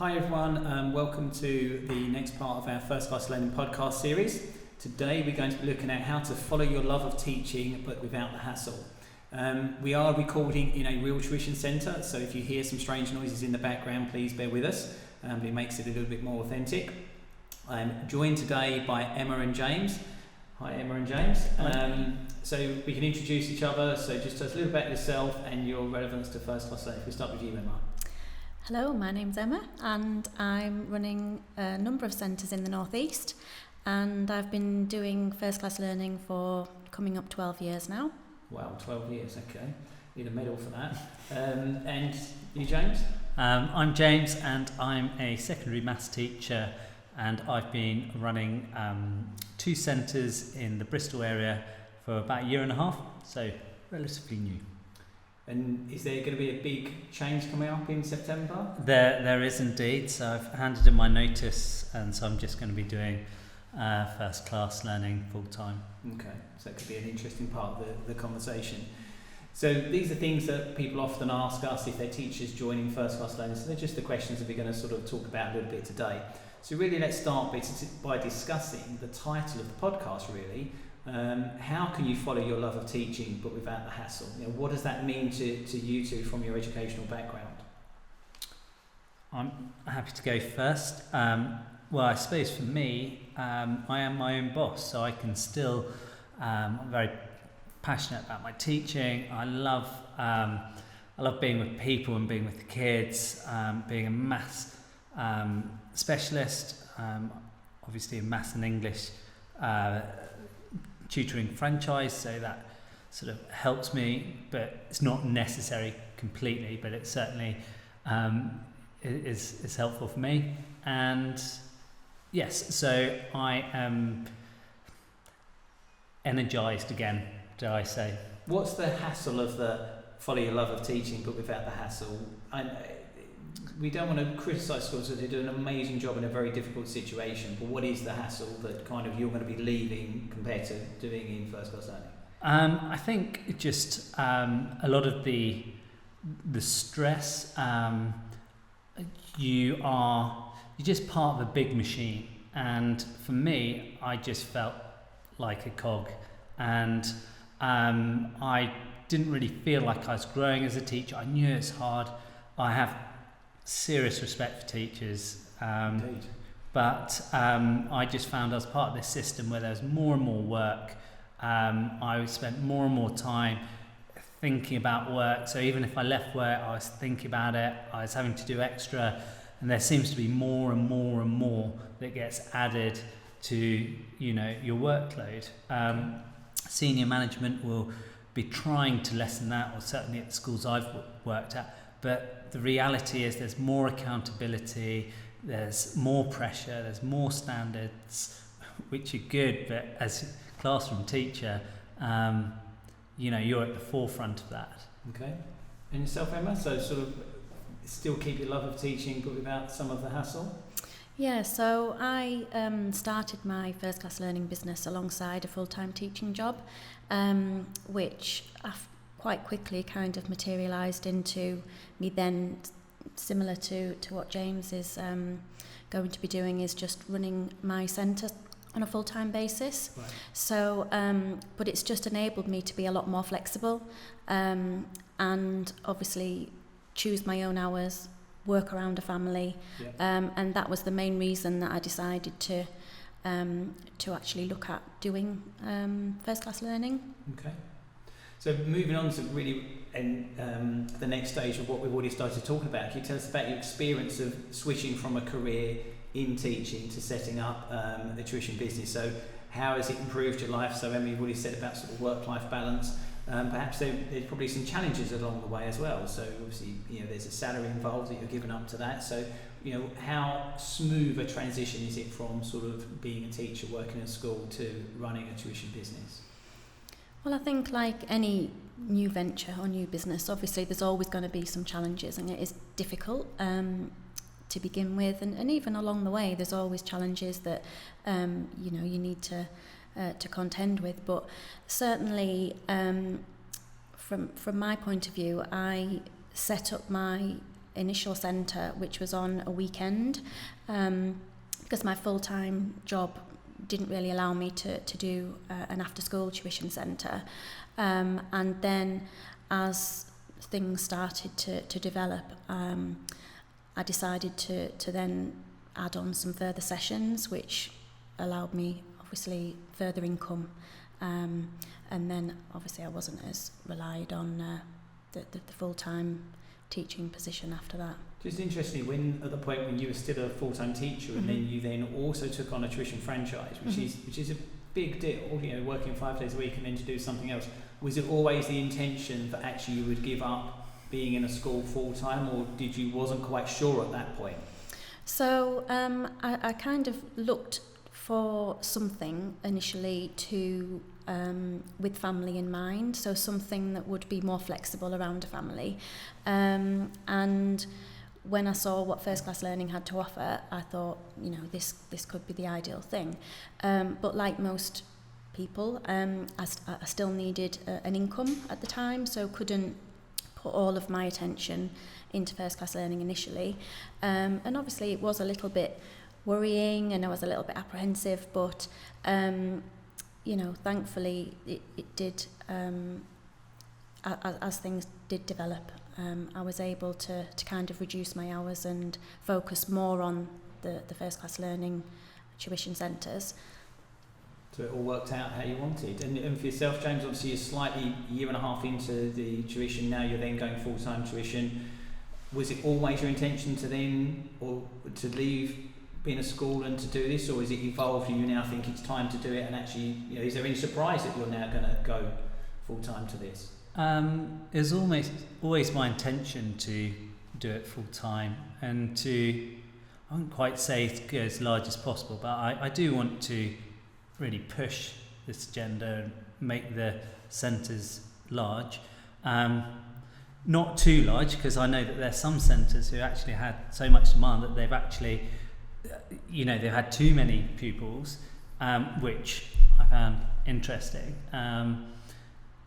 Hi everyone, welcome to the next part of our First Class Learning podcast series. Today we're going to be looking at how to follow your love of teaching but without the hassle. We are recording in a real tuition centre, so if you hear some strange noises in the background, please bear with us. It makes it a little bit more authentic. I'm joined today by Emma and James. Hi Emma and James. So we can introduce each other, so just tell us a little about yourself and your relevance to First Class Learning. We'll start with you, Emma. Hello, my name's Emma and I'm running a number of centres in the northeast, and I've been doing first class learning for coming up 12 years now. Wow, 12 years, okay. Need a medal for that. And you, James? I'm James and I'm a secondary maths teacher, and I've been running 2 centres in the Bristol area for about a year and a half, so relatively new. And is there going to be a big change coming up in September? There is indeed. So I've handed in my notice, and so I'm just going to be doing first class learning full time. Okay, so that could be an interesting part of the conversation. So these are things that people often ask us if they're teachers joining first class learning. So they're just the questions that we're going to sort of talk about a little bit today. So really let's start by discussing the title of the podcast really. How can you follow your love of teaching but without the hassle? You know, what does that mean to you two from your educational background? I'm happy to go first. Well, I suppose for me, I am my own boss, so I can still, I'm very passionate about my teaching. I love being with people and being with the kids, being a maths specialist, obviously in maths and English, tutoring franchise, so that sort of helps me, but it's not necessary completely, but it certainly is helpful for me. And yes, so I am energised again, dare I say. What's the hassle of the follow your love of teaching but without the hassle? We don't want to criticise schools because they do an amazing job in a very difficult situation, but what is the hassle that kind of you're going to be leaving compared to doing in first class learning? I think just a lot of the stress. You're just part of a big machine, and for me, I just felt like a cog, and I didn't really feel like I was growing as a teacher. I knew it's hard. I have serious respect for teachers, but I just found I was part of this system where there's more and more work. I spent more and more time thinking about work, so even if I left work I was thinking about it, I was having to do extra, and there seems to be more and more and more that gets added to your workload. Senior management will be trying to lessen that, or certainly at the schools I've worked at, but the reality is there's more accountability, there's more pressure, there's more standards, which are good, but as a classroom teacher, you're at the forefront of that. Okay. And yourself, Emma? So sort of still keep your love of teaching but without some of the hassle? Yeah, so I started my first class learning business alongside a full-time teaching job, which quite quickly kind of materialised into me then, similar to what James is going to be doing, is just running my centre on a full-time basis. Right. So, but it's just enabled me to be a lot more flexible, and obviously choose my own hours, work around a family, and that was the main reason that I decided to actually look at doing first class learning. Okay. So moving on to really the next stage of what we've already started talking about, can you tell us about your experience of switching from a career in teaching to setting up a tuition business? So how has it improved your life? So Emma, you've already said about sort of work-life balance. Perhaps there's probably some challenges along the way as well. So obviously, there's a salary involved that you're giving up to that. So, how smooth a transition is it from sort of being a teacher, working in a school, to running a tuition business? Well, I think like any new venture or new business, obviously there's always going to be some challenges, and it is difficult to begin with, and even along the way there's always challenges that you need to contend with. But certainly from my point of view, I set up my initial centre, which was on a weekend, because my full-time job didn't really allow me to do an after-school tuition centre. And then as things started to develop, I decided to then add on some further sessions, which allowed me obviously further income, and then obviously I wasn't as relied on the full-time teaching position after that. Just interestingly, when at the point when you were still a full-time teacher, and then you then also took on a tuition franchise, which is a big deal, you know, working 5 days a week and then to do something else. Was it always the intention that actually you would give up being in a school full-time, or wasn't quite sure at that point? So I kind of looked for something initially to with family in mind, so something that would be more flexible around a family, and when I saw what First Class Learning had to offer, I thought, you know, this could be the ideal thing, but like most people, I still needed an income at the time, so couldn't put all of my attention into First Class Learning initially, and obviously it was a little bit worrying and I was a little bit apprehensive, but you know, thankfully it did, as things did develop, I was able to kind of reduce my hours and focus more on the First Class Learning tuition centres. So it all worked out how you wanted. And for yourself, James, obviously you're slightly year and a half into the tuition now, you're then going full-time tuition. Was it always your intention to then, or to leave being a school and to do this, or is it evolved and you now think it's time to do it, and actually, you know, is there any surprise that you're now going to go full-time to this? It was always my intention to do it full-time, and I wouldn't quite say to go as large as possible, but I do want to really push this agenda and make the centres large. Not too large, because I know that there's some centres who actually had so much demand that they've actually, you know, they've had too many pupils, which I found interesting.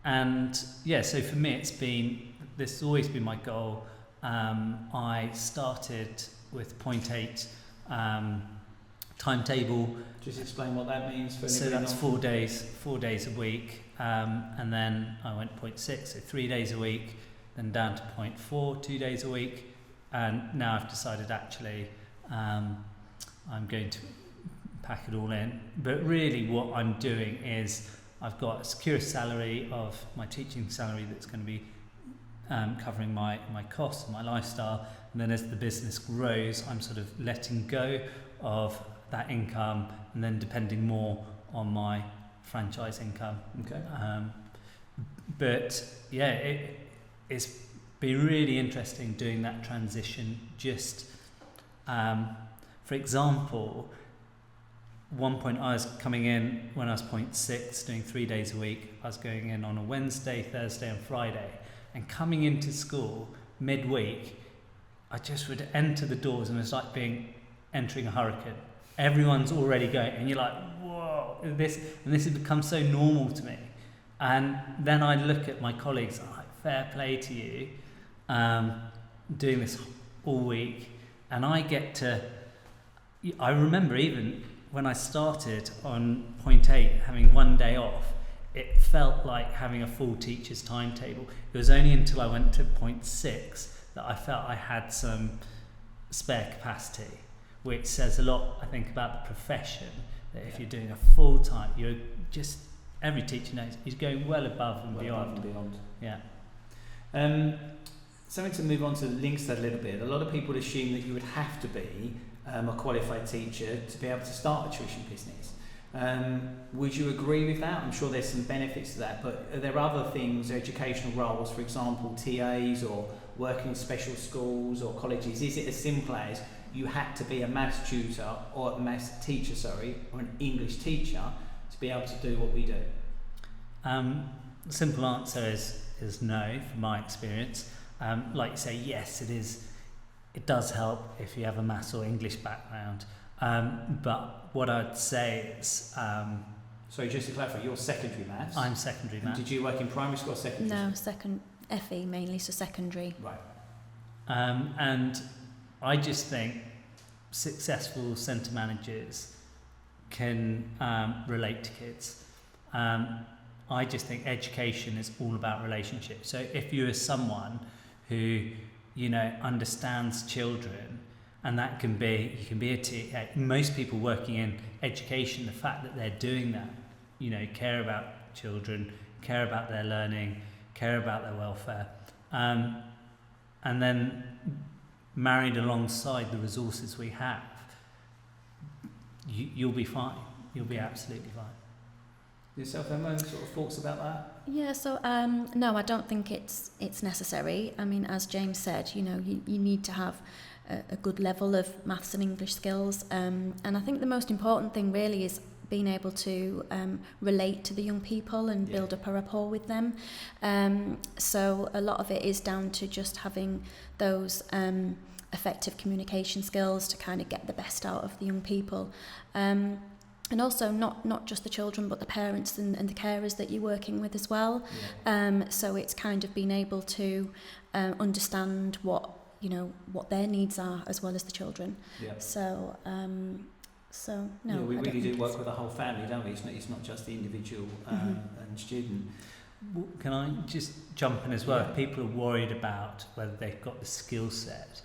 And yeah, so for me, this has always been my goal. I started with 0.8 timetable. Just explain what that means for so that's 4 days a week, and then I went 0.6, so 3 days a week, then down to 0.4, 2 days a week, and now I've decided actually I'm going to pack it all in. But really what I'm doing is I've got a secure salary of my teaching salary that's going to be covering my costs and my lifestyle, and then as the business grows I'm sort of letting go of that income and then depending more on my franchise income. Okay. But yeah, it's been really interesting doing that transition. Just for example, one point I was coming in when I was 0.6, doing 3 days a week. I was going in on a Wednesday, Thursday and Friday, and coming into school midweek, I just would enter the doors and it was like entering a hurricane. Everyone's already going and you're like, whoa, this has become so normal to me. And then I look at my colleagues, I'm like, fair play to you, doing this all week. And I remember even when I started on 0.8, having 1 day off, it felt like having a full teacher's timetable. It was only until I went to 0.6 that I felt I had some spare capacity, which says a lot, I think, about the profession, that if you're doing a full time, you're just, every teacher knows, he's going well above and beyond. Yeah. Something to move on to links that a little bit. A lot of people assume that you would have to be a qualified teacher to be able to start a tuition business. Would you agree with that? I'm sure there's some benefits to that, but are there other things, educational roles, for example, TAs or working in special schools or colleges? Is it as simple as you had to be a maths tutor or a maths teacher, or an English teacher to be able to do what we do? The simple answer is no, from my experience. Like you say, yes, it is. It does help if you have a maths or English background. But what I'd say is... Sorry, just to clarify, you're secondary maths? I'm secondary maths. Did you work in primary school or secondary school? No, FE mainly, so secondary. Right. And I just think successful centre managers can relate to kids. I just think education is all about relationships. So if you are someone who, understands children, and that can be, you can be most people working in education, the fact that they're doing that, care about children, care about their learning, care about their welfare, and then married alongside the resources we have, you'll be fine. You'll be absolutely fine. Yourself, Emma, sort of thoughts about that? Yeah, so no, I don't think it's necessary. I mean, as James said, you need to have a good level of maths and English skills, and I think the most important thing really is being able to relate to the young people and build up a rapport with them. So a lot of it is down to just having those effective communication skills to kind of get the best out of the young people. And also not just the children, but the parents and the carers that you're working with as well. Yeah. So it's kind of being able to understand what their needs are as well as the children. Yeah. So no. Yeah, we really do work with the whole family, don't we? It's not just the individual and student. Can I just jump in as well? Yeah. If people are worried about whether they've got the skill set,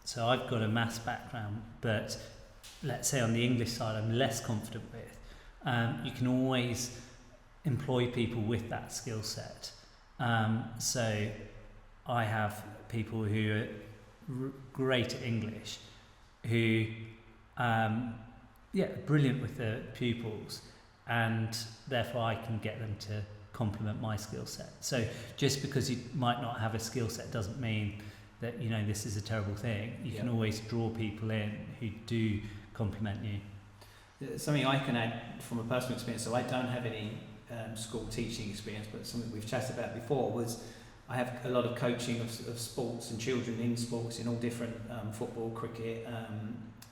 so I've got a maths background, but let's say on the English side I'm less confident with. You can always employ people with that skill set. So I have people who are great at English, who brilliant with the pupils, and therefore I can get them to complement my skill set. So just because you might not have a skill set doesn't mean that this is a terrible thing. You can always draw people in who do complement you. Something I can add from a personal experience, so I don't have any school teaching experience, but something we've chatted about before was I have a lot of coaching of sports and children in sports, in all different football, cricket,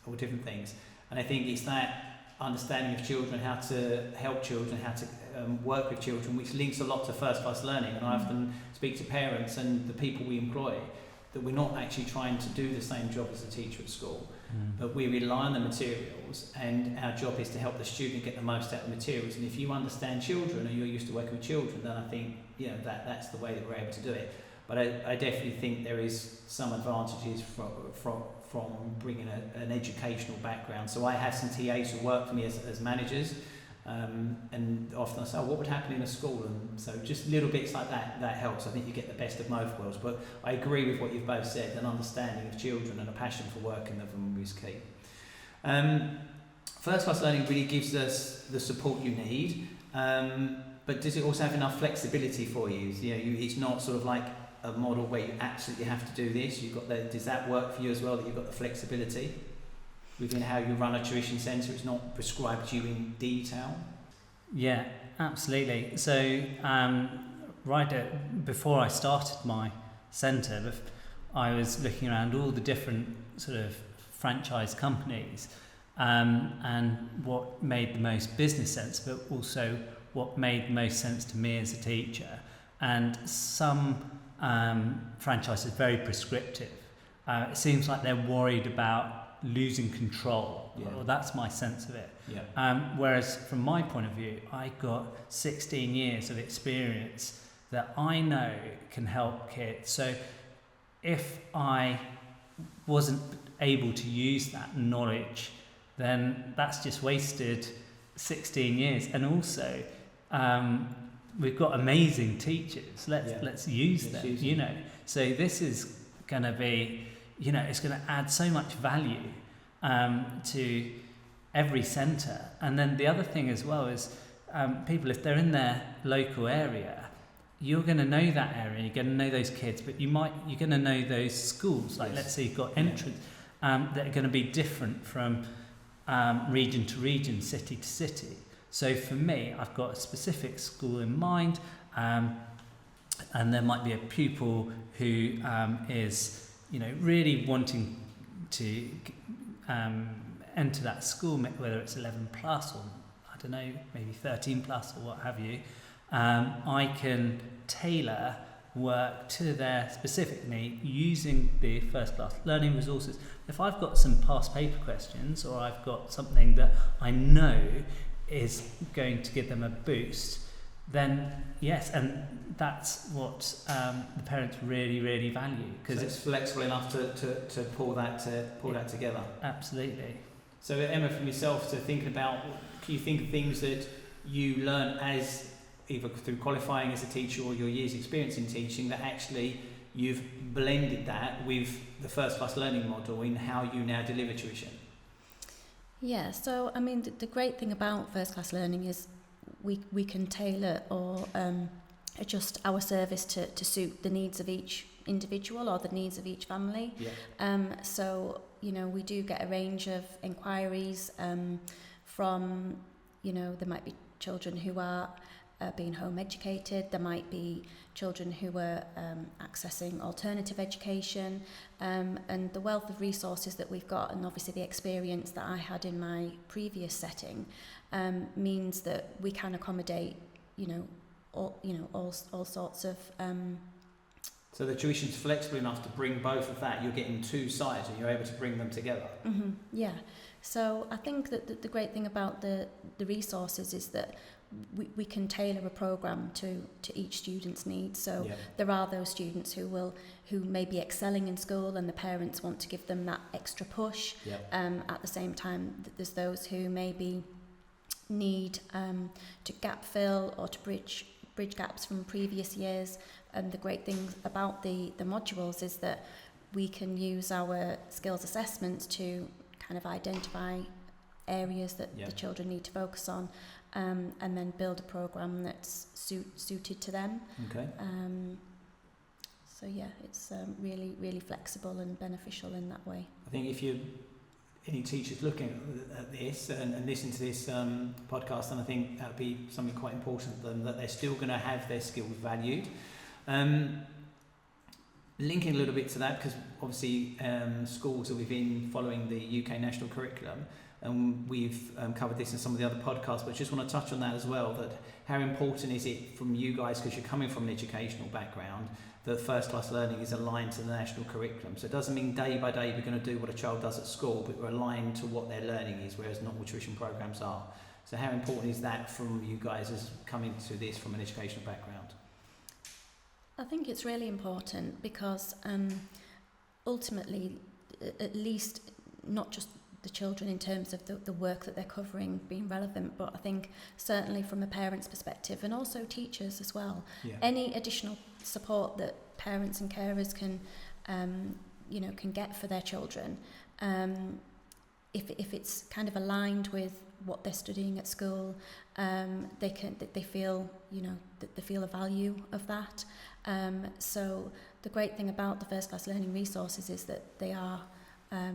all different things. And I think it's that understanding of children, how to help children, how to work with children, which links a lot to first class learning. And I often speak to parents and the people we employ that we're not actually trying to do the same job as a teacher at school, but we rely on the materials, and our job is to help the student get the most out of the materials. And if you understand children, or you're used to working with children, then I think that's the way that we're able to do it. But I definitely think there is some advantages from bringing an educational background. So I have some TAs who work for me as managers, and often I say, what would happen in a school? And so just little bits like that helps. I think you get the best of both worlds. But I agree with what you've both said, an understanding of children and a passion for working with them is key. First class learning really gives us the support you need, but does it also have enough flexibility for you? It's not sort of like a model where you absolutely have to do this. Does that work for you as well, that you've got the flexibility within how you run a tuition centre? It's not prescribed to you in detail? Yeah, absolutely. So before I started my centre, I was looking around all the different sort of franchise companies, and what made the most business sense, but also what made the most sense to me as a teacher. And some franchise is very prescriptive. It seems like they're worried about losing control. Well, that's my sense of it. Whereas from my point of view, I got 16 years of experience that I know can help kids. So if I wasn't able to use that knowledge, then that's just wasted 16 years. And also, we've got amazing teachers. Let's use them. So this is going to be, it's going to add so much value to every centre. And then the other thing as well is people, if they're in their local area, you're going to know that area, you're going to know those kids, but you're going to know those schools. Like, let's say you've got entrance that are going to be different from region to region, city to city. So for me, I've got a specific school in mind, and there might be a pupil who is, really wanting to enter that school, whether it's 11 plus or I don't know, maybe 13 plus or what have you. I can tailor work to their specific need using the first class learning resources. If I've got some past paper questions, or I've got something that I know is going to give them a boost, then yes, and that's what the parents really, really value, because it's flexible enough to pull that together. Absolutely. So Emma, from yourself, to thinking about, can you think of things that you learn as either through qualifying as a teacher or your years' experience in teaching, that actually you've blended that with the first class learning model in how you now deliver tuition? Yeah, so I mean the great thing about first class learning is we can tailor or adjust our service to suit the needs of each individual or the needs of each family. Yeah. So, you know, we do get a range of inquiries from, you know, there might be children who are being home educated, there might be children who are accessing alternative education, and the wealth of resources that we've got, and obviously the experience that I had in my previous setting means that we can accommodate, all sorts of. So the tuition's flexible enough to bring both of that. You're getting two sides, and you're able to bring them together. Mm-hmm, yeah. So I think that the great thing about the resources is that we can tailor a programme to each student's needs. So there are those students who may be excelling in school, and the parents want to give them that extra push. At the same time, there's those who maybe need to gap fill or to bridge gaps from previous years. And the great thing about the modules is that we can use our skills assessments to kind of identify areas that the children need to focus on, and then build a programme that's suited to them. Okay. So yeah, it's really, really flexible and beneficial in that way. I think if you any teachers looking at this and listen to this podcast, then I think that would be something quite important to them, that they're still going to have their skills valued. Linking a little bit to that, because obviously schools are within following the UK national curriculum, and we've covered this in some of the other podcasts, but just want to touch on that as well, that how important is it from you guys, because you're coming from an educational background, that first class learning is aligned to the national curriculum. So it doesn't mean day by day we're going to do what a child does at school, but we're aligned to what their learning is, whereas not all tuition programs are. So how important is that from you guys as coming to this from an educational background? I think it's really important because ultimately, at least not just the children in terms of the work that they're covering being relevant, but I think certainly from a parent's perspective, and also teachers as well, any additional support that parents and carers can get for their children, if it's kind of aligned with what they're studying at school, they feel a value of that. So the great thing about the first class learning resources is that they are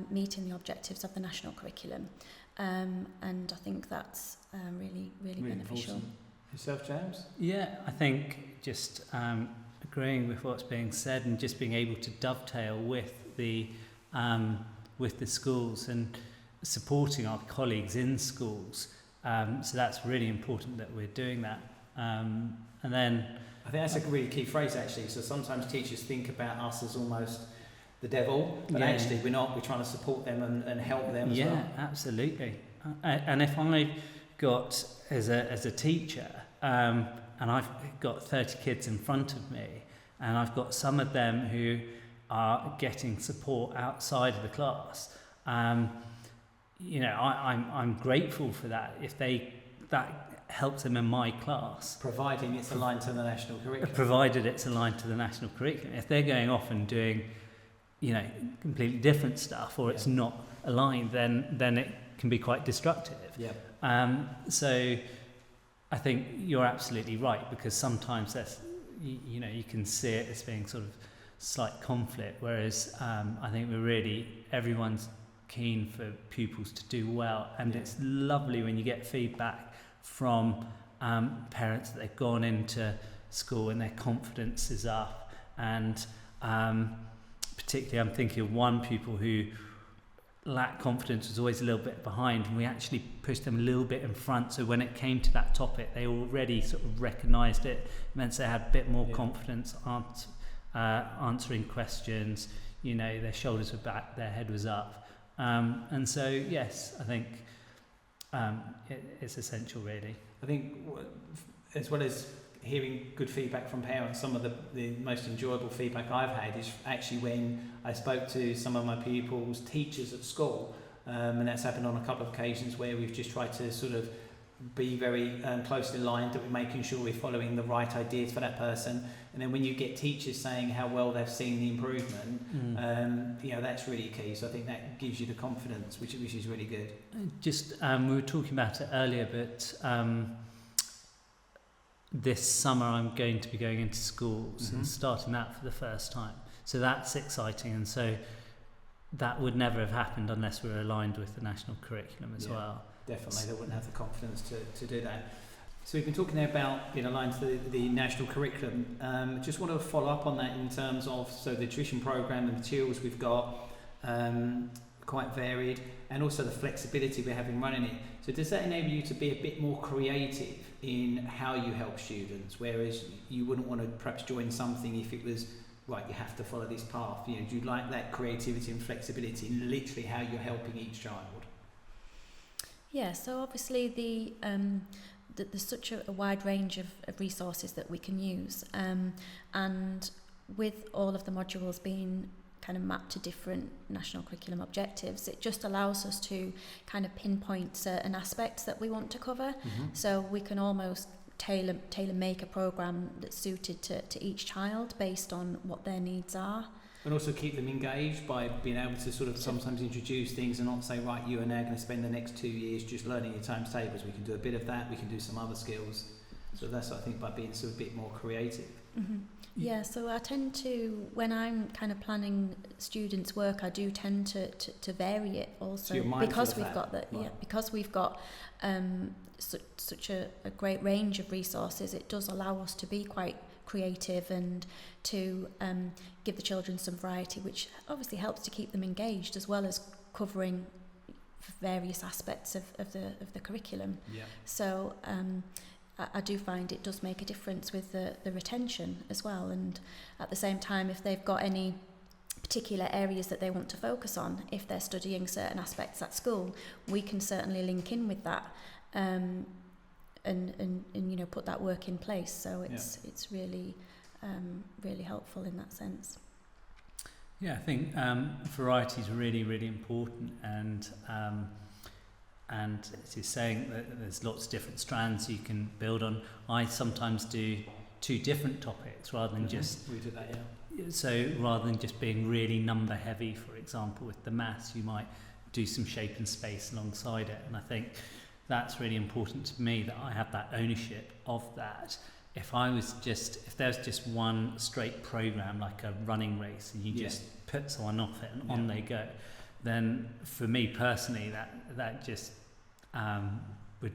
meeting the objectives of the national curriculum, and I think that's really beneficial. Important. Yourself, James? Yeah, I think just agreeing with what's being said, and just being able to dovetail with the schools and supporting our colleagues in schools. So that's really important that we're doing that. And then I think that's a really key phrase, actually. So sometimes teachers think about us as almost the devil, but actually we're not. We're trying to support them and help them as well. Yeah, absolutely. And if I got as a teacher, and I've got 30 kids in front of me, and I've got some of them who are getting support outside of the class, I'm grateful for that. If that helps them in my class, providing it's aligned to the national curriculum. Provided it's aligned to the national curriculum. If they're going off and doing, completely different stuff, or it's not aligned, then it can be quite destructive. So I think you're absolutely right, because sometimes that's, you can see it as being sort of slight conflict, whereas I think everyone's keen for pupils to do well, and it's lovely when you get feedback from parents that they've gone into school and their confidence is up, and particularly I'm thinking of one pupil who lacked confidence, was always a little bit behind, and we actually pushed them a little bit in front, so when it came to that topic they already sort of recognised it, meant they had a bit more confidence answering questions, you know, their shoulders were back, their head was up, and so yes, I think it's essential really. I think as well as hearing good feedback from parents, some of the most enjoyable feedback I've had is actually when I spoke to some of my pupils' teachers at school, and that's happened on a couple of occasions where we've just tried to sort of be very closely aligned, that we're making sure we're following the right ideas for that person. And then when you get teachers saying how well they've seen the improvement, you know, that's really key. So I think that gives you the confidence, which is really good. Just we were talking about it earlier, but this summer I'm going to be going into schools and starting that for the first time. So that's exciting, and so that would never have happened unless we were aligned with the national curriculum as well. Definitely, they wouldn't have the confidence to do that. So we've been talking there about being aligned to the national curriculum. Just want to follow up on that in terms of the tuition programme, the materials we've got, quite varied, and also the flexibility we have in running it. So does that enable you to be a bit more creative in how you help students, whereas you wouldn't want to perhaps join something if it was, right, you have to follow this path? You know, do you like that creativity and flexibility in literally how you're helping each child? Yeah, so obviously there's such a wide range of resources that we can use, and with all of the modules being kind of mapped to different national curriculum objectives, it just allows us to kind of pinpoint certain aspects that we want to cover. So we can almost tailor make a programme that's suited to each child based on what their needs are. And also keep them engaged by being able to sort of sometimes introduce things and not say, right, you are now going to spend the next 2 years just learning your times tables. We can do a bit of that, we can do some other skills. So that's what I think, by being sort of a bit more creative. Yeah, so I tend to, when I'm kind of planning students' work, I do tend to vary it also, so because we've got that. Right. Yeah, because we've got such a great range of resources. It does allow us to be quite creative and to give the children some variety, which obviously helps to keep them engaged, as well as covering various aspects of the curriculum. Yeah. So I do find it does make a difference with the retention as well, and at the same time, if they've got any particular areas that they want to focus on, if they're studying certain aspects at school, we can certainly link in with that and you know, put that work in place. So it's really really helpful in that sense. Yeah, I think variety is really, really important, and as you're saying, that there's lots of different strands you can build on. I sometimes do 2 different topics rather than just... We do that, yeah. So rather than just being really number heavy, for example, with the maths, you might do some shape and space alongside it. And I think that's really important to me, that I have that ownership of that. If there's just one straight program, like a running race, and you just put someone off it and on they go, then for me personally, that just would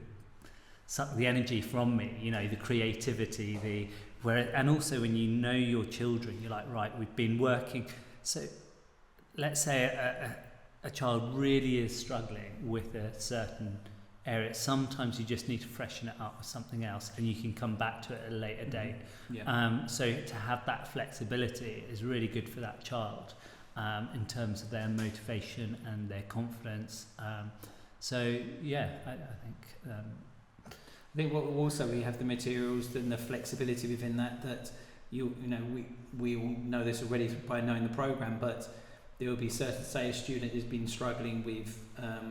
suck the energy from me, you know, the creativity, and also when you know your children, you're like, right, we've been working. So let's say a child really is struggling with a certain area. Sometimes you just need to freshen it up with something else, and you can come back to it at a later date. So to have that flexibility is really good for that child in terms of their motivation and their confidence. So yeah, I think what also we have the materials and the flexibility within that you know, we all know this already by knowing the programme, but there will be certain, say a student has been struggling with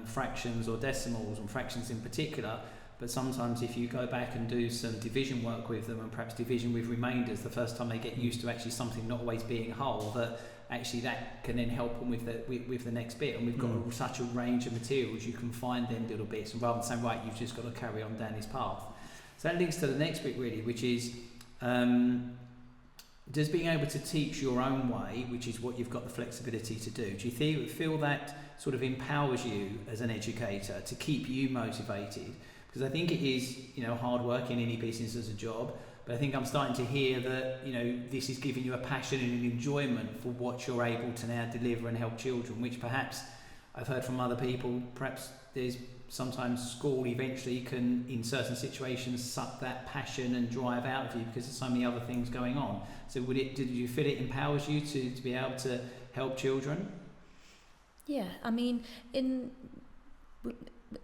fractions or decimals, and fractions in particular, but sometimes if you go back and do some division work with them, and perhaps division with remainders, the first time they get used to actually something not always being whole, that actually that can then help them with the next bit. And we've got such a range of materials, you can find them little bits, and rather than saying, right, you've just got to carry on down this path. So that links to the next bit really, which is does being able to teach your own way, which is what you've got the flexibility to do, do you feel that sort of empowers you as an educator to keep you motivated? Because I think it is, you know, hard work in any business as a job, but I think I'm starting to hear that, you know, this is giving you a passion and an enjoyment for what you're able to now deliver and help children, which perhaps I've heard from other people, perhaps there's sometimes school eventually can, in certain situations, suck that passion and drive out of you because there's so many other things going on. So did you feel it empowers you to be able to help children? Yeah, I mean, in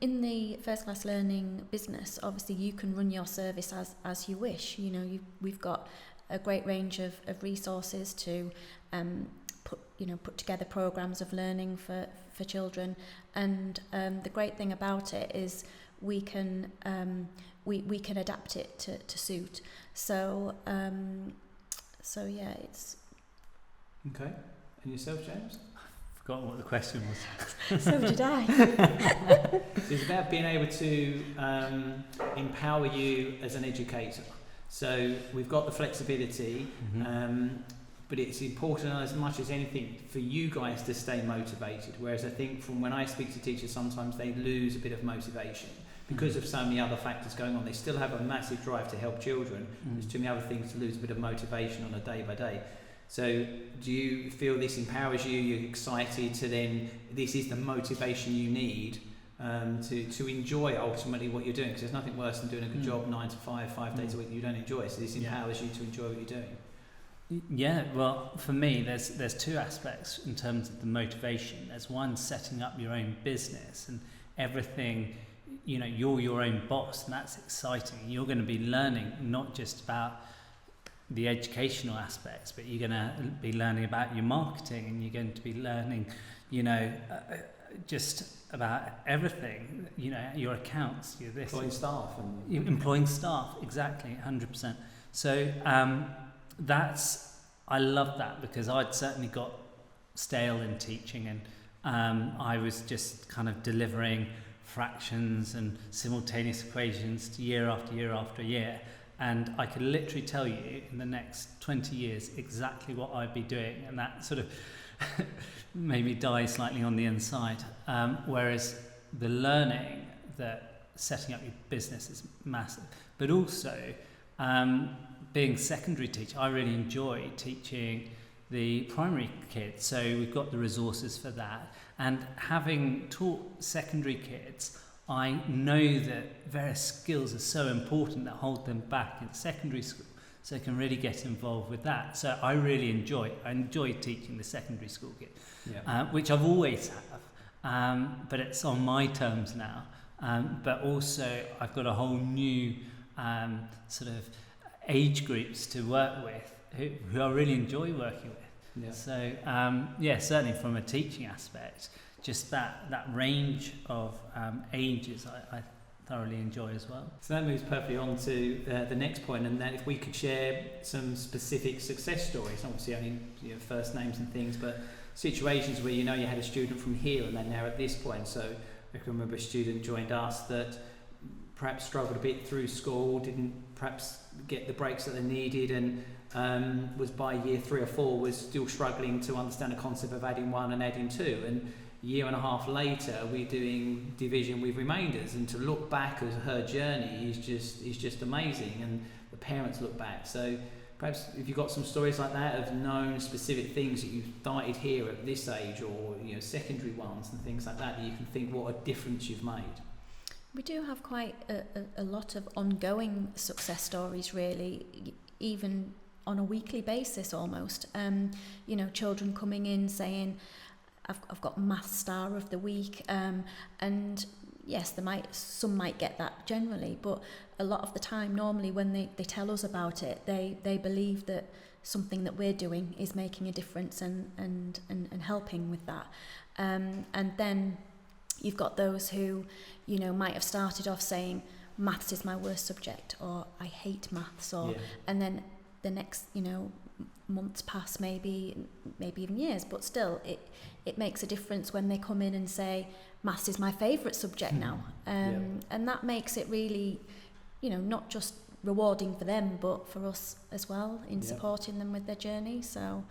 the first class learning business, obviously you can run your service as you wish. You know, we've got a great range of resources to put together programs of learning for children, and the great thing about it is we can adapt it to suit. So yeah, it's okay. And yourself, James? Forgotten what the question was. So did I. So it's about being able to empower you as an educator. So we've got the flexibility, but it's important as much as anything for you guys to stay motivated. Whereas I think from when I speak to teachers, sometimes they lose a bit of motivation because of so many other factors going on. They still have a massive drive to help children. There's too many other things to lose a bit of motivation on a day by day. So do you feel this empowers you? You're excited to then, this is the motivation you need to enjoy ultimately what you're doing, because there's nothing worse than doing a good job 9 to 5, 5 days a week you don't enjoy. So this empowers you to enjoy what you're doing. Yeah, well, for me, there's two aspects in terms of the motivation. There's one, setting up your own business and everything. You know, you're your own boss, and that's exciting. You're going to be learning not just about the educational aspects, but you're going to be learning about your marketing, and you're going to be learning, just about everything, your accounts, your this. Employing staff, exactly, 100%. So I love that, because I'd certainly got stale in teaching, and I was just kind of delivering fractions and simultaneous equations year after year after year. And I could literally tell you in the next 20 years exactly what I'd be doing, and that sort of made me die slightly on the inside. Whereas the learning, that setting up your business is massive. But also, being secondary teacher, I really enjoy teaching the primary kids. So we've got the resources for that. And having taught secondary kids, I know that various skills are so important that hold them back in secondary school, so they can really get involved with that. So I really enjoy teaching the secondary school kids, which I've always have, but it's on my terms now. But also I've got a whole new sort of age groups to work with who I really enjoy working with. Yeah. So certainly from a teaching aspect, just that range of ages I thoroughly enjoy as well. So that moves perfectly on to the next point, and then if we could share some specific success stories, obviously only first names and things, but situations where you had a student from here and then now at this point. So I can remember a student joined us that perhaps struggled a bit through school, didn't perhaps get the breaks that they needed, and was by year 3 or 4 was still struggling to understand the concept of adding 1 and adding 2. And a year and a half later, we're doing division with remainders, and to look back at her journey is just amazing, and the parents look back. So perhaps if you've got some stories like that of known specific things that you started here at this age, or secondary ones and things like that you can think what a difference you've made. We do have quite a lot of ongoing success stories, really, even on a weekly basis almost. Children coming in saying, I've got maths star of the week, and yes, some might get that generally, but a lot of the time, normally when they tell us about it, they believe that something that we're doing is making a difference and helping with that. And then you've got those who, might have started off saying, maths is my worst subject, or I hate maths, and then the next, months pass, maybe even years, but still it makes a difference when they come in and say, maths is my favourite subject now. And that makes it really, not just rewarding for them, but for us as well in supporting them with their journey. So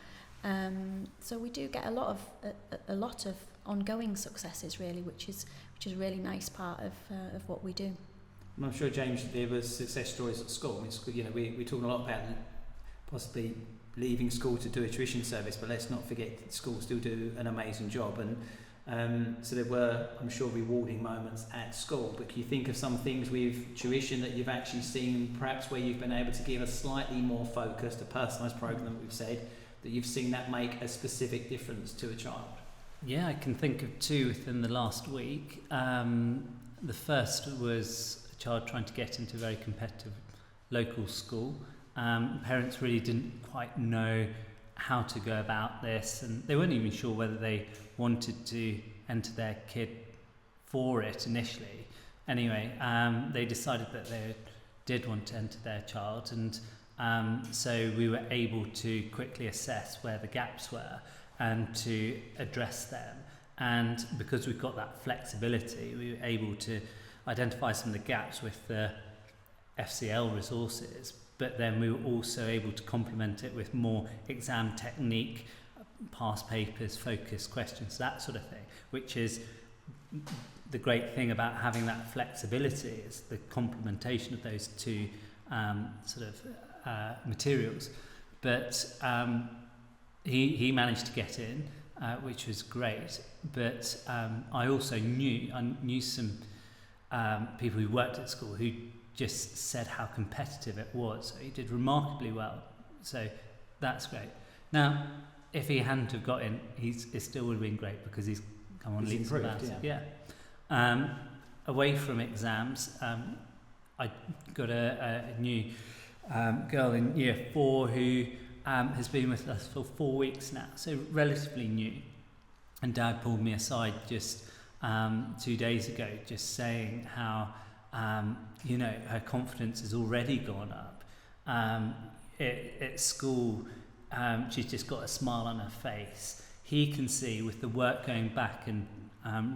we do get a lot of ongoing successes, really, which is a really nice part of what we do. And I'm sure, James, there was success stories at school. We're talking a lot about possibly leaving school to do a tuition service, but let's not forget that schools still do an amazing job. So there were, I'm sure, rewarding moments at school, but can you think of some things with tuition that you've actually seen, perhaps where you've been able to give a slightly more focused, a personalised programme that we've said, that you've seen that make a specific difference to a child? Yeah, I can think of two within the last week. The first was a child trying to get into a very competitive local school. Parents really didn't quite know how to go about this, and they weren't even sure whether they wanted to enter their kid for it initially. Anyway, they decided that they did want to enter their child, and so we were able to quickly assess where the gaps were and to address them. And because we've got that flexibility, we were able to identify some of the gaps with the FCL resources, but then we were also able to complement it with more exam technique, past papers, focus questions, that sort of thing, which is the great thing about having that flexibility, is the complementation of those two materials. But he managed to get in, which was great, but I also knew some people who worked at school who just said how competitive it was. So he did remarkably well, so that's great. Now, if he hadn't have got in, it still would have been great, because he's come on leaps and bounds. Yeah. Away from exams, I got a new girl in year 4 who has been with us for 4 weeks now, so relatively new. And Dad pulled me aside just 2 days ago, just saying how her confidence has already gone up. At school, she's just got a smile on her face. He can see, with the work going back and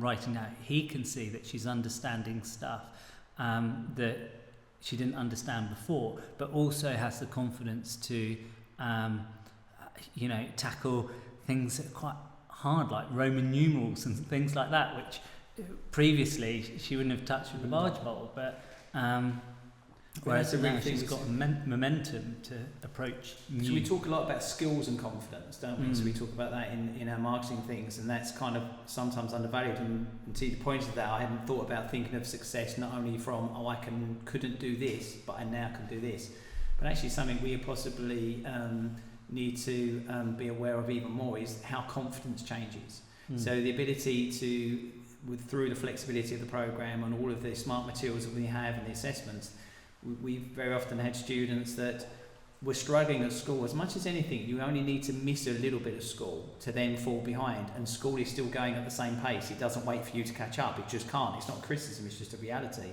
writing down, he can see that she's understanding stuff that she didn't understand before, but also has the confidence to tackle things that are quite hard, like Roman numerals and things like that, which previously she wouldn't have touched with the barge pole, but whereas now she's got momentum to approach new. So we talk a lot about skills and confidence, don't we? So we talk about that in our marketing things, and that's kind of sometimes undervalued. And to the point of that, I hadn't thought about thinking of success not only from, I couldn't do this, but I now can do this. But actually something we possibly need to be aware of even more is how confidence changes. So the ability to, through the flexibility of the programme and all of the smart materials that we have and the assessments, we've very often had students that were struggling at school. As much as anything, you only need to miss a little bit of school to then fall behind, and school is still going at the same pace. It doesn't wait for you to catch up. It just can't. It's not criticism, it's just a reality.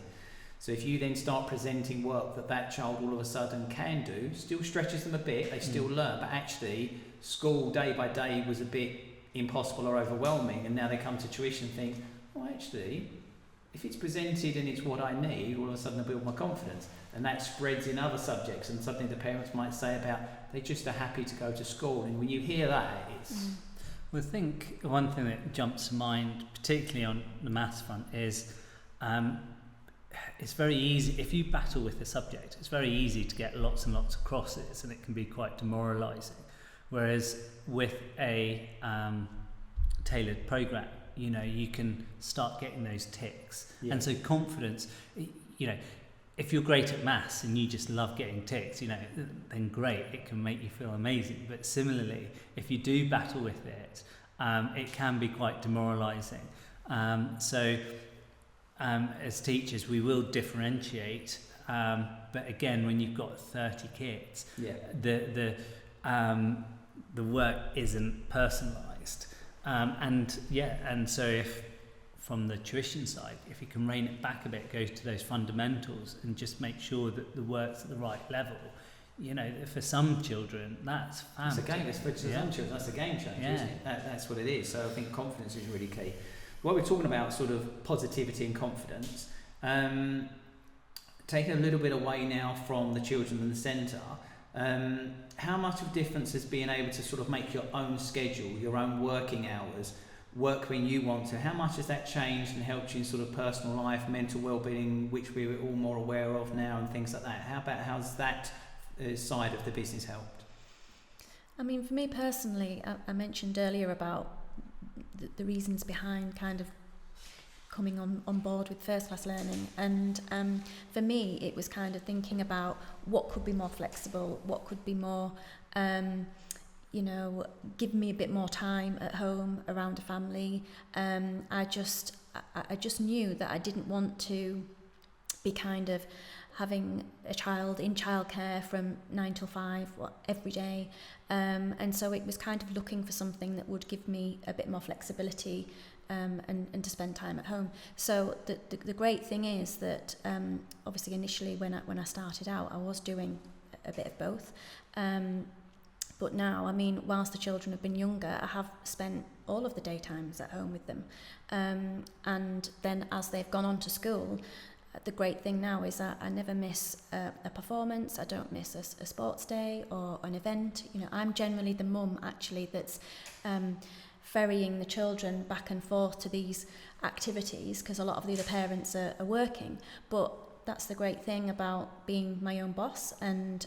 So if you then start presenting work that child all of a sudden can do, still stretches them a bit, they still learn, but actually school day by day was a bit impossible or overwhelming, and now they come to tuition and think, actually, if it's presented and it's what I need, all of a sudden I build my confidence. And that spreads in other subjects, and something the parents might say about, they just are happy to go to school. And when you hear that, it's... Well, I think one thing that jumps to mind, particularly on the maths front, is it's very easy, if you battle with a subject, it's very easy to get lots and lots of crosses, and it can be quite demoralising. Whereas with a tailored programme, you can start getting those ticks. Yeah. And so confidence, if you're great at maths and you just love getting ticks, then great, it can make you feel amazing. But similarly, if you do battle with it, it can be quite demoralising. So as teachers, we will differentiate. But again, when you've got 30 kids, the work isn't personalised. And so if from the tuition side, if you can rein it back a bit, go to those fundamentals and just make sure that the work's at the right level, for some children, that's fantastic. For some children, that's a game changer, isn't it? That's what it is. So I think confidence is really key. What we're talking about, sort of positivity and confidence, taking a little bit away now from the children in the centre, how much of a difference has being able to sort of make your own schedule, your own working hours, work when you want to? How much has that changed and helped you in sort of personal life, mental well-being, which we're all more aware of now, and things like that? How's that side of the business helped? I mean, for me personally, I mentioned earlier about the reasons behind kind of coming on board with first class learning. And for me, it was kind of thinking about what could be more flexible, what could be more, give me a bit more time at home around a family. I just knew that I didn't want to be kind of having a child in childcare from 9 till 5 every day. And so it was kind of looking for something that would give me a bit more flexibility and to spend time at home. So the great thing is that obviously initially when I started out, I was doing a bit of both. But now, I mean, whilst the children have been younger, I have spent all of the daytimes at home with them. And then as they've gone on to school, the great thing now is that I never miss a performance. I don't miss a sports day or an event. You know, I'm generally the mum actually that's ferrying the children back and forth to these activities because a lot of the other parents are working. But that's the great thing about being my own boss and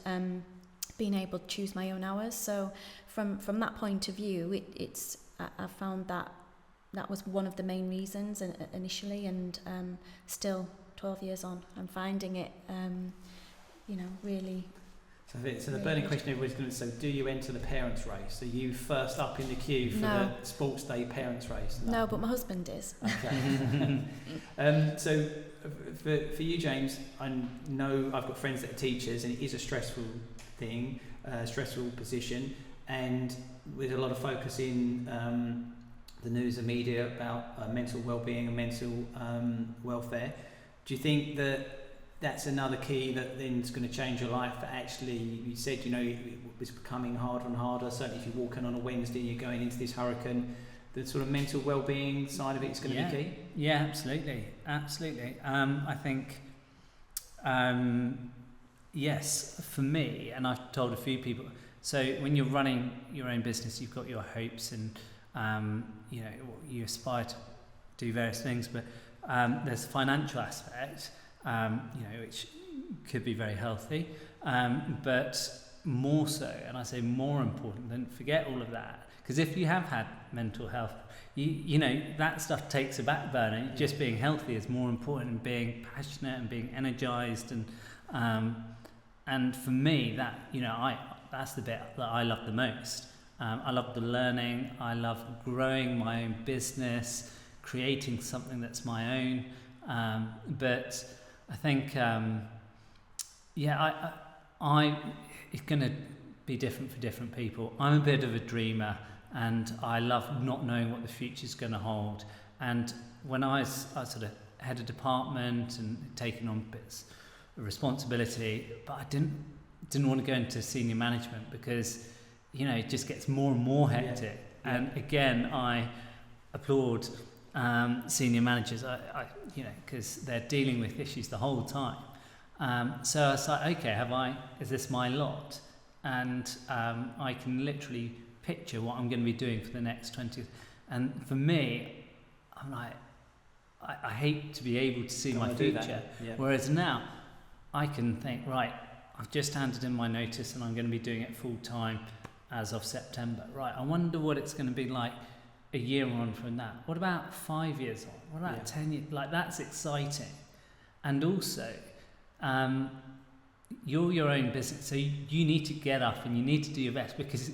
being able to choose my own hours. So from that point of view, I found that was one of the main reasons initially, and still 12 years on, I'm finding it, really. So the burning question everybody's going to say, do you enter the parents' race? Are you first up in the queue for the sports day parents' race? No, but my husband is. Okay. So for you, James, I know I've got friends that are teachers, and it is a stressful thing, stressful position, and with a lot of focus in the news and media about mental well-being and mental welfare. Do you think that that's another key that then is going to change your life? That actually, you said, it was becoming harder and harder. Certainly if you're walking on a Wednesday and you're going into this hurricane, the sort of mental well-being side of it is going to be key? Yeah, absolutely. I think, yes, for me, and I've told a few people, so when you're running your own business, you've got your hopes and, you aspire to do various things, but there's a financial aspect, which could be very healthy, but more so, and I say more important than forget all of that, because if you have had mental health, that stuff takes a back burner. Just being healthy is more important, and being passionate and being energized, and for me that's the bit that I love the most. I love the learning, I love growing my own business, creating something that's my own, but I think it's going to be different for different people. I'm a bit of a dreamer, and I love not knowing what the future's going to hold. And when I sort of head a department and taking on bits of responsibility, but I didn't want to go into senior management because it just gets more and more hectic. Yeah. And again, I applaud senior managers, because they're dealing with issues the whole time. So I was like, okay, is this my lot? And I can literally picture what I'm going to be doing for the next 20 years. And for me, I'm like, I hate to be able to see my future. Yeah. Whereas now, I can think, right, I've just handed in my notice and I'm going to be doing it full time as of September. Right, I wonder what it's going to be like a year on from that. What about 5 years on? What about 10 years? Like, that's exciting. And also, you're your own business, so you need to get up and you need to do your best, because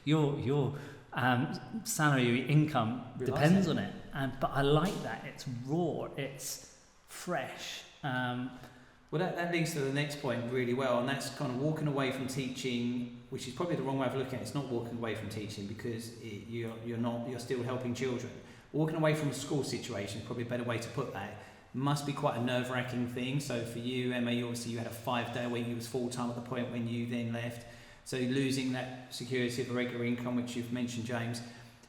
your salary, your income depends on it. But I like that. It's raw. It's fresh. Well, that leads to the next point really well, and that's kind of walking away from teaching, which is probably the wrong way of looking at it. It's not walking away from teaching because you're still helping children. Walking away from a school situation is probably a better way to put that. Must be quite a nerve-wracking thing. So for you, Emma, obviously you had a 5-day week. You was full-time at the point when you then left. So losing that security of a regular income, which you've mentioned, James.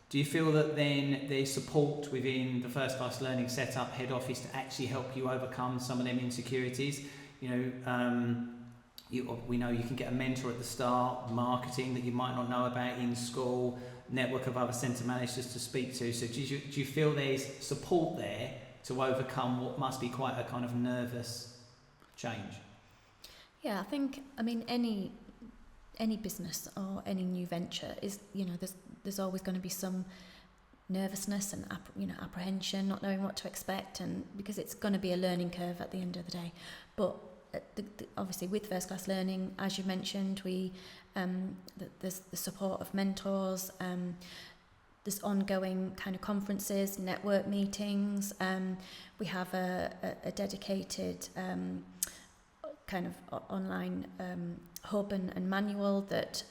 Do you feel that then there's support within the First Class Learning setup, head office, to actually help you overcome some of them insecurities? We know you can get a mentor at the start, marketing that you might not know about in school, network of other centre managers to speak to. So do you feel there's support there to overcome what must be quite a kind of nervous change? Yeah, I think, any business or any new venture is, there's always going to be some nervousness and apprehension, not knowing what to expect, and because it's going to be a learning curve at the end of the day. But obviously with first class learning, as you mentioned, there's the support of mentors, there's ongoing kind of conferences, network meetings, we have a dedicated kind of online hub and manual that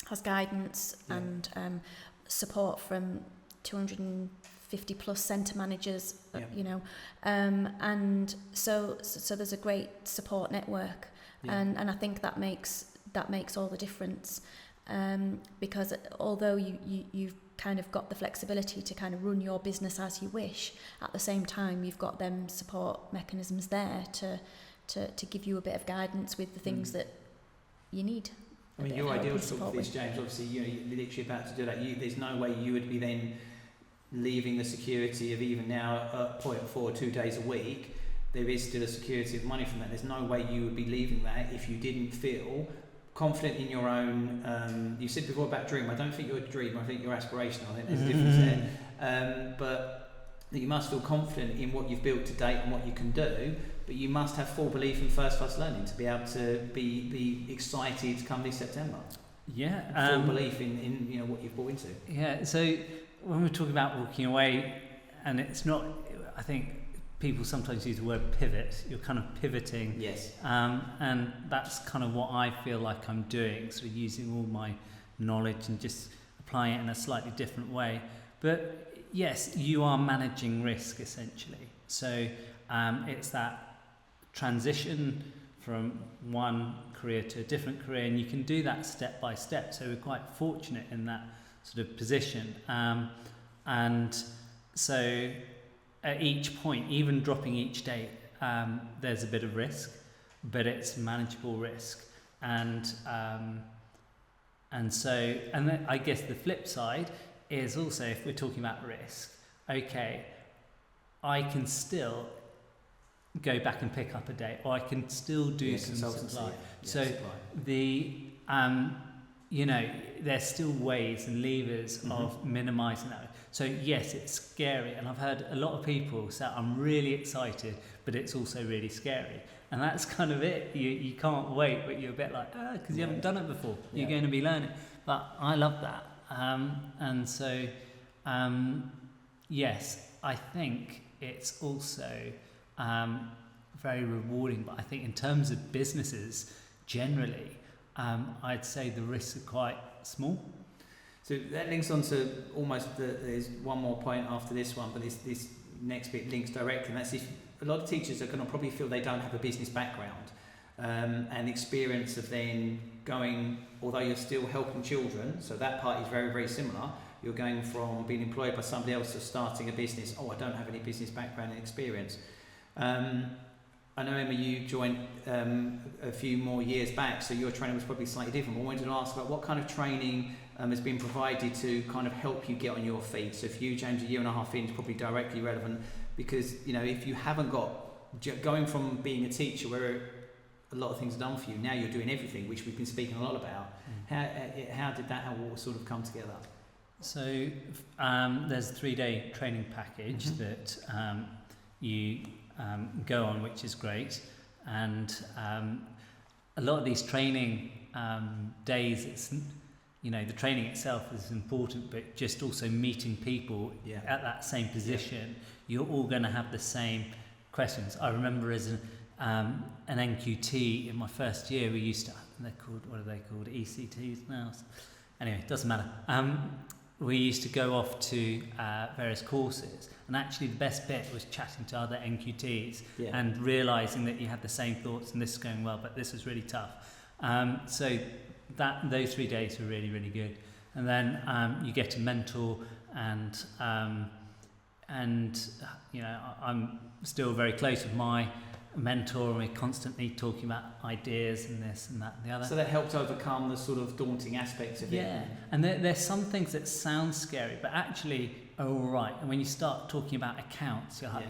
has guidance and support from 250 plus centre managers, and so there's a great support network, and I think that makes all the difference, because although you've kind of got the flexibility to kind of run your business as you wish, at the same time you've got them support mechanisms there to give you a bit of guidance with the things that you need. I mean, your ideal for this, James, obviously, you're literally about to do that. There's no way you would be then leaving the security of even now at 0.4 2 days a week. There is still a security of money from that. There's no way you would be leaving that if you didn't feel confident in your own. You said before about dream. I don't think you're a dreamer. I think you're aspirational. I think there's a difference there. But that you must feel confident in what you've built to date and what you can do. But you must have full belief in first class learning to be able to be excited come this September. Yeah, full belief in what you've bought into. Yeah. So when we're talking about walking away, and it's not, I think people sometimes use the word pivot. You're kind of pivoting. Yes. And that's kind of what I feel like I'm doing. So using all my knowledge and just applying it in a slightly different way. But yes, you are managing risk essentially. So it's that transition from one career to a different career, and you can do that step by step. So we're quite fortunate in that sort of position. And so at each point, even dropping each day, there's a bit of risk, but it's manageable risk. And then I guess the flip side is also, if we're talking about risk, okay, I can still go back and pick up a day, or I can still do some supply. So there's still ways and levers of minimising that. So yes, it's scary, and I've heard a lot of people say I'm really excited, but it's also really scary, and that's kind of it. You can't wait, but you're a bit like because you haven't done it before. You're going to be learning, but I love that, and so yes, I think it's also very rewarding. But I think in terms of businesses generally, I'd say the risks are quite small. So that links on to almost there's one more point after this one, but this next bit links directly, and that's if a lot of teachers are going to probably feel they don't have a business background and experience of then going, although you're still helping children, so that part is very, very similar. You're going from being employed by somebody else to starting a business. I don't have any business background and experience. I know, Emma, you joined a few more years back, so your training was probably slightly different. But I wanted to ask about what kind of training has been provided to kind of help you get on your feet. So for you, James, a year and a half in is probably directly relevant, because if you haven't got, going from being a teacher where a lot of things are done for you, now you're doing everything, which we've been speaking a lot about. How did that all sort of come together? So there's a 3-day training package that you go on, which is great, and a lot of these training days, it's the training itself is important, but just also meeting people at that same position. You're all going to have the same questions. I remember as an NQT in my first year, we used to, what are they called, ECTs now? Anyway, it doesn't matter. We used to go off to various courses, and actually the best bit was chatting to other NQTs and realising that you had the same thoughts, and this is going well, but this was really tough. So those 3 days were really, really good. And then you get a mentor, and I'm still very close with my mentor, and we're constantly talking about ideas and this and that and the other. So that helped overcome the sort of daunting aspects of it. Yeah, and there's some things that sound scary, but actually are all right. And when you start talking about accounts, you're like,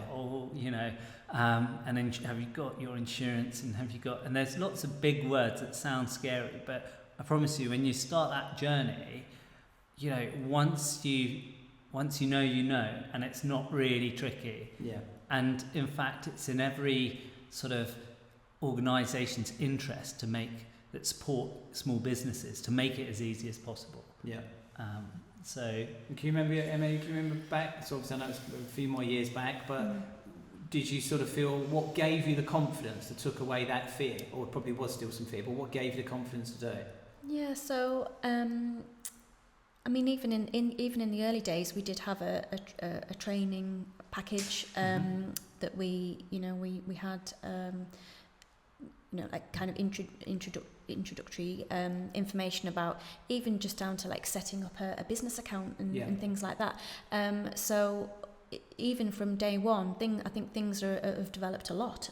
and then have you got your insurance, and there's lots of big words that sound scary, but I promise you, when you start that journey, once you once you know, and it's not really tricky. Yeah. And in fact, it's in every sort of organisation's interest that support small businesses to make it as easy as possible. Yeah. So can you remember, Emily? Can you remember back? So obviously I know it's a few more years back, but did you sort of feel, what gave you the confidence that took away that fear, or it probably was still some fear, but what gave you the confidence to do it? Yeah. So I mean, even in the early days, we did have a training package that we had like kind of introductory information about, even just down to like setting up a business account and things like that. So even from day one, I think things have developed a lot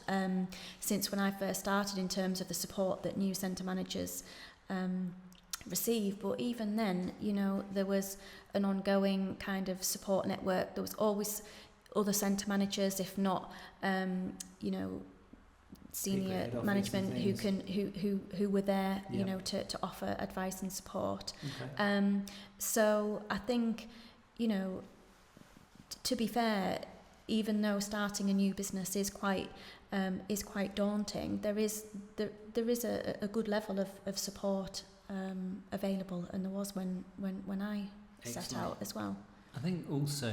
since when I first started, in terms of the support that new centre managers receive. But even then, there was an ongoing kind of support network. There was always other centre managers, if not senior management who were there, to offer advice and support. Okay. So I think, to be fair, even though starting a new business is quite daunting, there is a good level of support available, and there was when I set out as well. I think also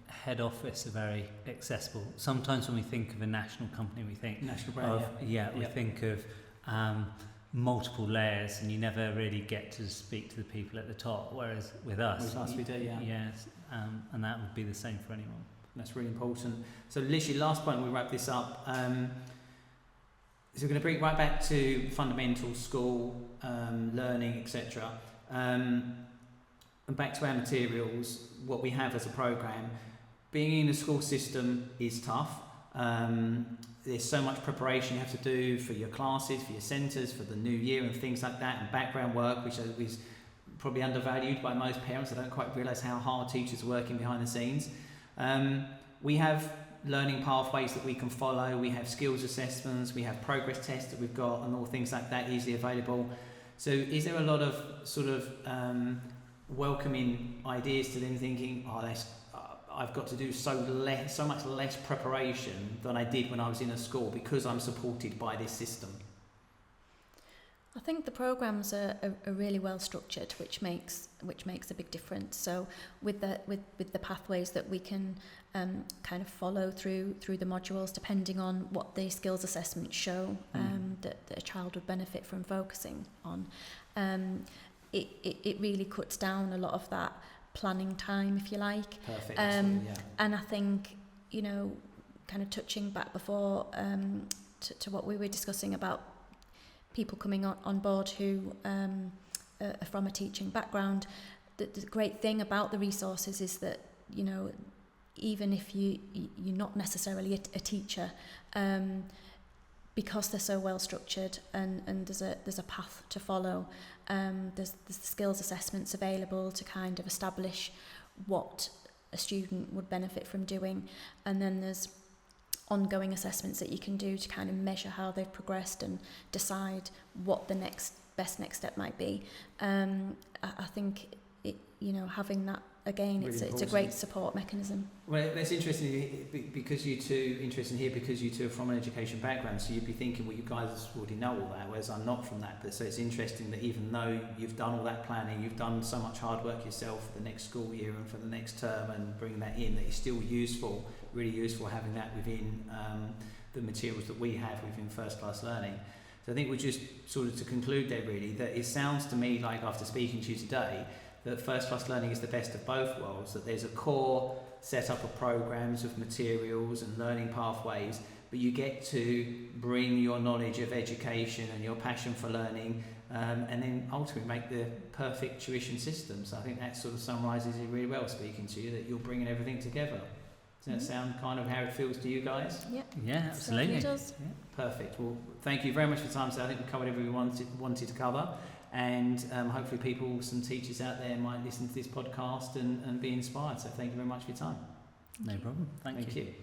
head office are very accessible. Sometimes when we think of a national company, we think national brand, we think of multiple layers, and you never really get to speak to the people at the top. Whereas with us, we do, yes, and that would be the same for anyone. That's really important. So literally, last point, we wrap this up. So we're going to bring it right back to fundamental school learning, etc. And back to our materials, what we have as a programme. Being in the school system is tough. There's so much preparation you have to do for your classes, for your centres, for the new year and things like that, and background work, which is probably undervalued by most parents. They don't quite realise how hard teachers are working behind the scenes. We have learning pathways that we can follow. We have skills assessments, we have progress tests that we've got, and all things like that easily available. So is there a lot of sort of welcoming ideas to them thinking, I've got to do so much less preparation than I did when I was in a school because I'm supported by this system? I think the programmes are really well structured, which makes a big difference. So with the pathways that we can kind of follow through the modules, depending on what the skills assessments show that a child would benefit from focusing on, it really cuts down a lot of that planning time, if you like. Perfect. And I think, kind of touching back before to what we were discussing about people coming on board who are from a teaching background, the great thing about the resources is that, even if you're not necessarily a teacher, because they're so well structured and there's a path to follow, there's skills assessments available to kind of establish what a student would benefit from doing, and then there's ongoing assessments that you can do to kind of measure how they've progressed and decide what the best next step might be. I think having that, again, really it's a great support mechanism. Well, that's interesting because you two are from an education background, so you'd be thinking, well, you guys already know all that, whereas I'm not from that. But so it's interesting that even though you've done all that planning, you've done so much hard work yourself for the next school year and for the next term, and bringing that in, that it's still really useful having that within the materials that we have within First Class Learning. So I think we're just sort of to conclude there, really, that it sounds to me like, after speaking to you today, that First Class Learning is the best of both worlds, that there's a core setup of programs, of materials and learning pathways, but you get to bring your knowledge of education and your passion for learning, and then ultimately make the perfect tuition system. So I think that sort of summarises it really well, speaking to you, that you're bringing everything together. Does that sound kind of how it feels to you guys? Yeah, absolutely. It does. Yeah. Perfect. Well, thank you very much for your time. So I think we covered everything we wanted to cover. And hopefully some teachers out there might listen to this podcast and be inspired. So thank you very much for your time. No problem. Thank you. You.